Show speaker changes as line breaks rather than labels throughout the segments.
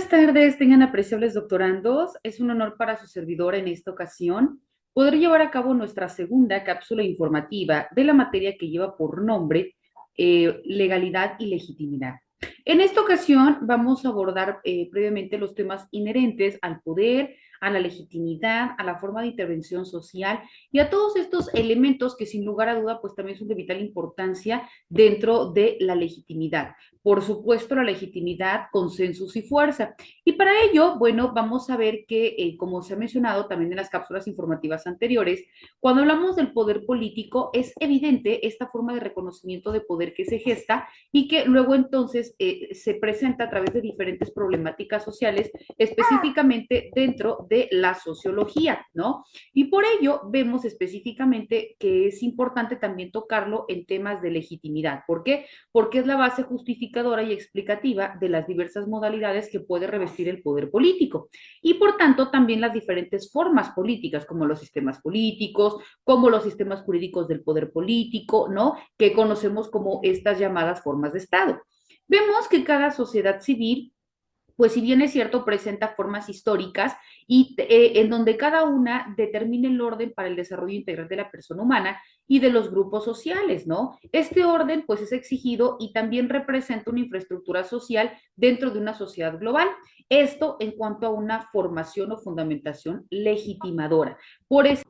Buenas tardes, tengan apreciables doctorandos. Es un honor para su servidor en esta ocasión poder llevar a cabo nuestra segunda cápsula informativa de la materia que lleva por nombre legalidad y legitimidad. En esta ocasión vamos a abordar previamente los temas inherentes al poder, a la legitimidad, a la forma de intervención social y a todos estos elementos que sin lugar a duda pues también son de vital importancia dentro de la legitimidad. Por supuesto, la legitimidad, consensus y fuerza. Y para ello, bueno, vamos a ver que, como se ha mencionado también en las cápsulas informativas anteriores, cuando hablamos del poder político, es evidente esta forma de reconocimiento de poder que se gesta y que luego entonces se presenta a través de diferentes problemáticas sociales, específicamente dentro de la sociología, ¿no? Y por ello vemos específicamente que es importante también tocarlo en temas de legitimidad. ¿Por qué? Porque es la base justificadora y explicativa de las diversas modalidades que puede revestir el poder político y por tanto también las diferentes formas políticas como los sistemas políticos, como los sistemas jurídicos del poder político, ¿no? Que conocemos como estas llamadas formas de Estado. Vemos que cada sociedad civil pues si bien es cierto, presenta formas históricas y en donde cada una determina el orden para el desarrollo integral de la persona humana y de los grupos sociales, ¿no? Este orden pues es exigido y también representa una infraestructura social dentro de una sociedad global. Esto en cuanto a una formación o fundamentación legitimadora. Por eso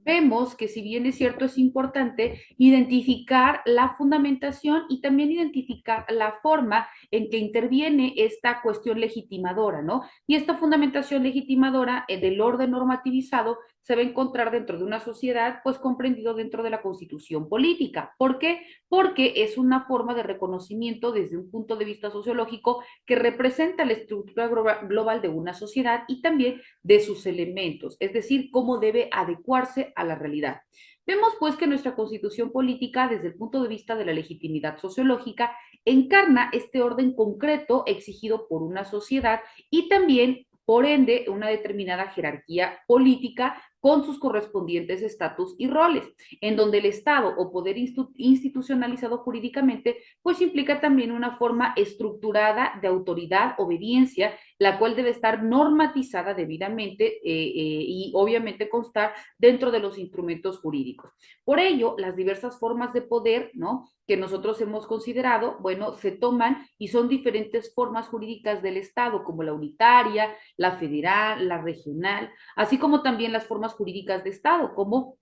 vemos que si bien es cierto, es importante identificar la fundamentación y también identificar la forma en que interviene esta cuestión legitimadora, ¿no? Y esta fundamentación legitimadora del orden normativizado se va a encontrar dentro de una sociedad, pues comprendido dentro de la constitución política. ¿Por qué? Porque es una forma de reconocimiento desde un punto de vista sociológico que representa la estructura global de una sociedad y también de sus elementos, es decir, cómo debe adecuarse a la realidad. Vemos pues que nuestra constitución política, desde el punto de vista de la legitimidad sociológica, encarna este orden concreto exigido por una sociedad y también, por ende, una determinada jerarquía política con sus correspondientes estatus y roles, en donde el Estado o poder institucionalizado jurídicamente, pues implica también una forma estructurada de autoridad, obediencia, la cual debe estar normatizada debidamente y obviamente constar dentro de los instrumentos jurídicos. Por ello, las diversas formas de poder, ¿no? Que nosotros hemos considerado, bueno, se toman y son diferentes formas jurídicas del Estado, como la unitaria, la federal, la regional, así como también las formas jurídicas de Estado, como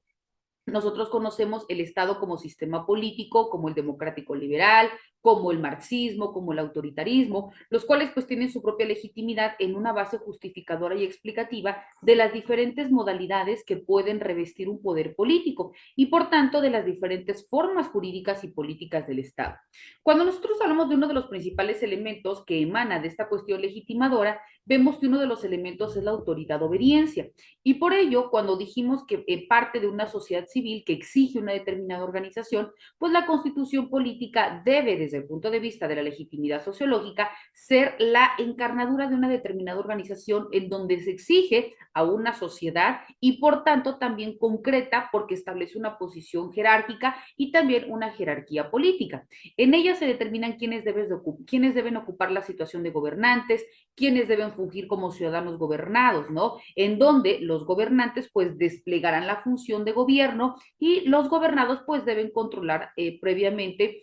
nosotros conocemos el Estado como sistema político, como el democrático liberal, como el marxismo, como el autoritarismo, los cuales pues tienen su propia legitimidad en una base justificadora y explicativa de las diferentes modalidades que pueden revestir un poder político y por tanto de las diferentes formas jurídicas y políticas del Estado. Cuando nosotros hablamos de uno de los principales elementos que emana de esta cuestión legitimadora, vemos que uno de los elementos es la autoridad obediencia. Y por ello, cuando dijimos que parte de una sociedad civil que exige una determinada organización, pues la constitución política debe, desde el punto de vista de la legitimidad sociológica, ser la encarnadura de una determinada organización en donde se exige a una sociedad y por tanto también concreta porque establece una posición jerárquica y también una jerarquía política. En ella se determinan quiénes deben ocupar la situación de gobernantes, quiénes deben fungir como ciudadanos gobernados, ¿no? En donde los gobernantes pues desplegarán la función de gobierno y los gobernados pues deben controlar previamente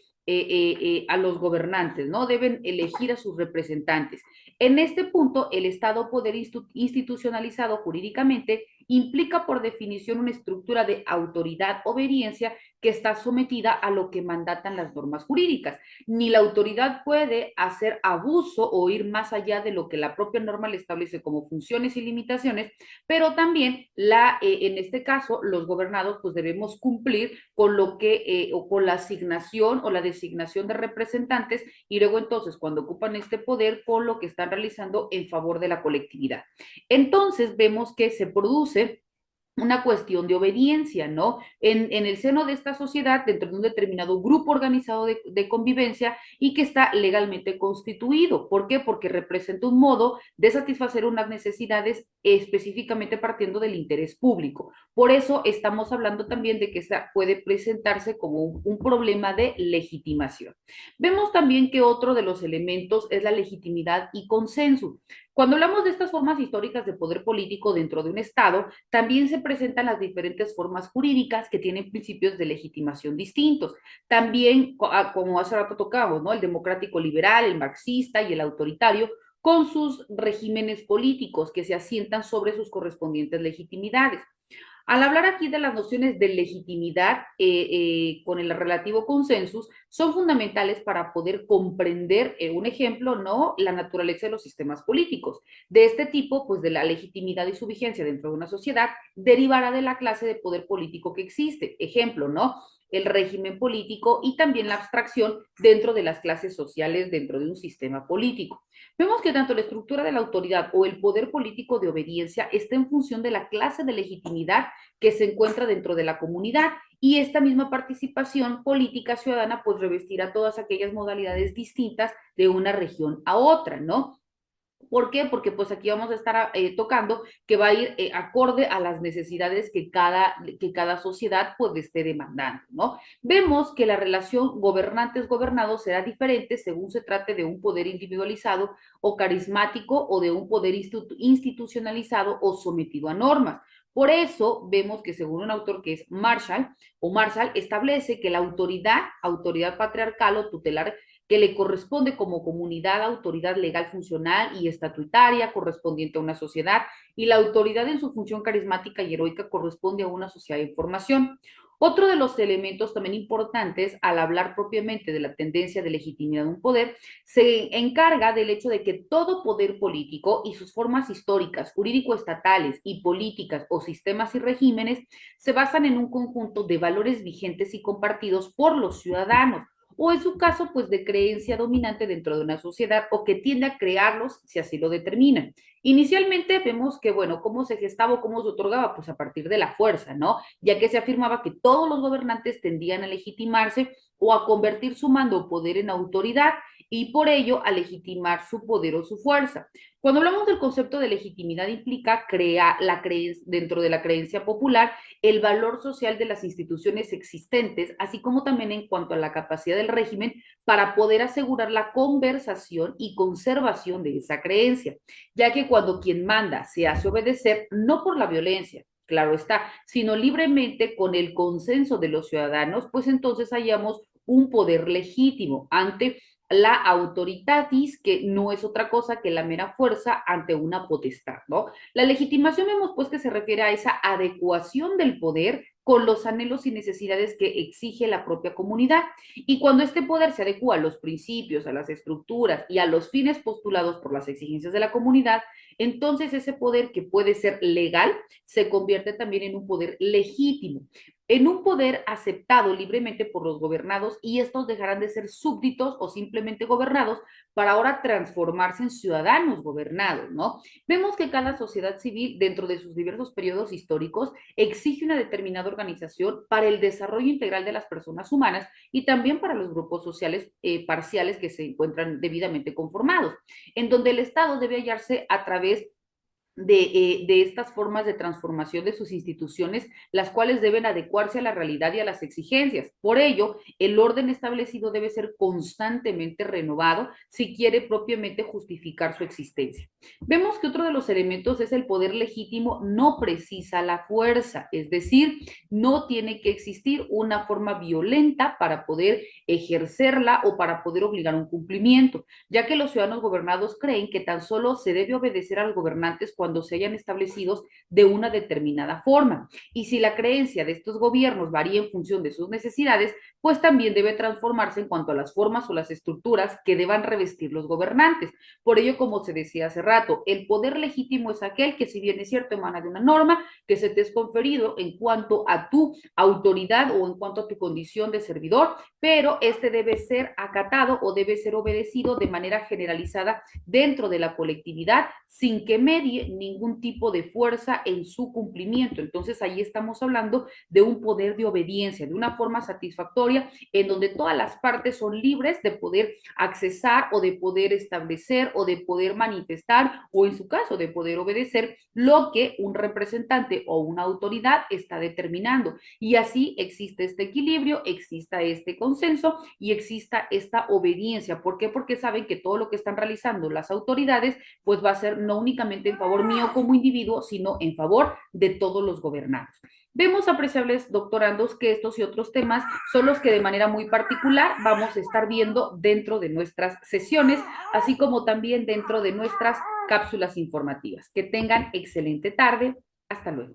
a los gobernantes, ¿no? Deben elegir a sus representantes. En este punto, el Estado poder institucionalizado jurídicamente implica por definición una estructura de autoridad-obediencia que está sometida a lo que mandatan las normas jurídicas. Ni la autoridad puede hacer abuso o ir más allá de lo que la propia norma le establece como funciones y limitaciones, pero también en este caso los gobernados pues debemos cumplir con lo que o con la asignación o la designación de representantes y luego entonces cuando ocupan este poder con lo que están realizando en favor de la colectividad. Entonces vemos que se produce una cuestión de obediencia, ¿no? En el seno de esta sociedad, dentro de un determinado grupo organizado de convivencia y que está legalmente constituido. ¿Por qué? Porque representa un modo de satisfacer unas necesidades específicamente partiendo del interés público. Por eso estamos hablando también de que esta puede presentarse como un problema de legitimación. Vemos también que otro de los elementos es la legitimidad y consenso. Cuando hablamos de estas formas históricas de poder político dentro de un Estado, también se presentan las diferentes formas jurídicas que tienen principios de legitimación distintos. También, como hace rato tocamos, ¿no? El democrático liberal, el marxista y el autoritario, con sus regímenes políticos que se asientan sobre sus correspondientes legitimidades. Al hablar aquí de las nociones de legitimidad con el relativo consensus, son fundamentales para poder comprender, un ejemplo, ¿no? La naturaleza de los sistemas políticos. De este tipo, pues de la legitimidad y su vigencia dentro de una sociedad, derivará de la clase de poder político que existe. Ejemplo, ¿no? El régimen político y también la abstracción dentro de las clases sociales dentro de un sistema político. Vemos que tanto la estructura de la autoridad o el poder político de obediencia está en función de la clase de legitimidad que se encuentra dentro de la comunidad y esta misma participación política ciudadana pues revestirá todas aquellas modalidades distintas de una región a otra, ¿no? ¿Por qué? Porque pues aquí vamos a estar tocando que va a ir acorde a las necesidades que cada sociedad pues esté demandando, ¿no? Vemos que la relación gobernantes-gobernados será diferente según se trate de un poder individualizado o carismático o de un poder institucionalizado o sometido a normas. Por eso vemos que según un autor que es Marshall establece que la autoridad patriarcal o tutelar que le corresponde como comunidad autoridad legal funcional y estatutaria correspondiente a una sociedad, y la autoridad en su función carismática y heroica corresponde a una sociedad de información. Otro de los elementos también importantes al hablar propiamente de la tendencia de legitimidad de un poder se encarga del hecho de que todo poder político y sus formas históricas, jurídico-estatales y políticas o sistemas y regímenes se basan en un conjunto de valores vigentes y compartidos por los ciudadanos o en su caso, pues de creencia dominante dentro de una sociedad o que tiende a crearlos si así lo determinan. Inicialmente vemos que, bueno, cómo se gestaba o cómo se otorgaba, pues a partir de la fuerza, ¿no? Ya que se afirmaba que todos los gobernantes tendían a legitimarse o a convertir su mando o poder en autoridad y por ello a legitimar su poder o su fuerza. Cuando hablamos del concepto de legitimidad implica crear la creencia dentro de la creencia popular el valor social de las instituciones existentes, así como también en cuanto a la capacidad del régimen para poder asegurar la conversación y conservación de esa creencia, ya que cuando quien manda se hace obedecer no por la violencia, claro está, sino libremente con el consenso de los ciudadanos, pues entonces hallamos un poder legítimo ante la autoritatis, que no es otra cosa que la mera fuerza ante una potestad, ¿no? La legitimación vemos pues que se refiere a esa adecuación del poder con los anhelos y necesidades que exige la propia comunidad. Y cuando este poder se adecua a los principios, a las estructuras y a los fines postulados por las exigencias de la comunidad, entonces ese poder que puede ser legal se convierte también en un poder legítimo, en un poder aceptado libremente por los gobernados y estos dejarán de ser súbditos o simplemente gobernados para ahora transformarse en ciudadanos gobernados, ¿no? Vemos que cada sociedad civil, dentro de sus diversos periodos históricos, exige una determinada organización para el desarrollo integral de las personas humanas y también para los grupos sociales parciales que se encuentran debidamente conformados, en donde el Estado debe hallarse a través de estas formas de transformación de sus instituciones, las cuales deben adecuarse a la realidad y a las exigencias. Por ello, el orden establecido debe ser constantemente renovado si quiere propiamente justificar su existencia. Vemos que otro de los elementos es el poder legítimo no precisa la fuerza, es decir, no tiene que existir una forma violenta para poder ejercerla o para poder obligar a un cumplimiento, ya que los ciudadanos gobernados creen que tan solo se debe obedecer a los gobernantes cuando se hayan establecidos de una determinada forma. Y si la creencia de estos gobiernos varía en función de sus necesidades, pues también debe transformarse en cuanto a las formas o las estructuras que deban revestir los gobernantes. Por ello, como se decía hace rato, el poder legítimo es aquel que, si bien es cierto, emana de una norma que se te es conferido en cuanto a tu autoridad o en cuanto a tu condición de servidor, pero este debe ser acatado o debe ser obedecido de manera generalizada dentro de la colectividad sin que medie ningún tipo de fuerza en su cumplimiento. Entonces ahí estamos hablando de un poder de obediencia, de una forma satisfactoria en donde todas las partes son libres de poder accesar o de poder establecer o de poder manifestar o en su caso de poder obedecer lo que un representante o una autoridad está determinando. Y así existe este equilibrio, exista este consenso y exista esta obediencia. ¿Por qué? Porque saben que todo lo que están realizando las autoridades pues va a ser no únicamente en favor mío como individuo, sino en favor de todos los gobernados. Vemos, apreciables doctorandos, que estos y otros temas son los que de manera muy particular vamos a estar viendo dentro de nuestras sesiones, así como también dentro de nuestras cápsulas informativas. Que tengan excelente tarde. Hasta luego.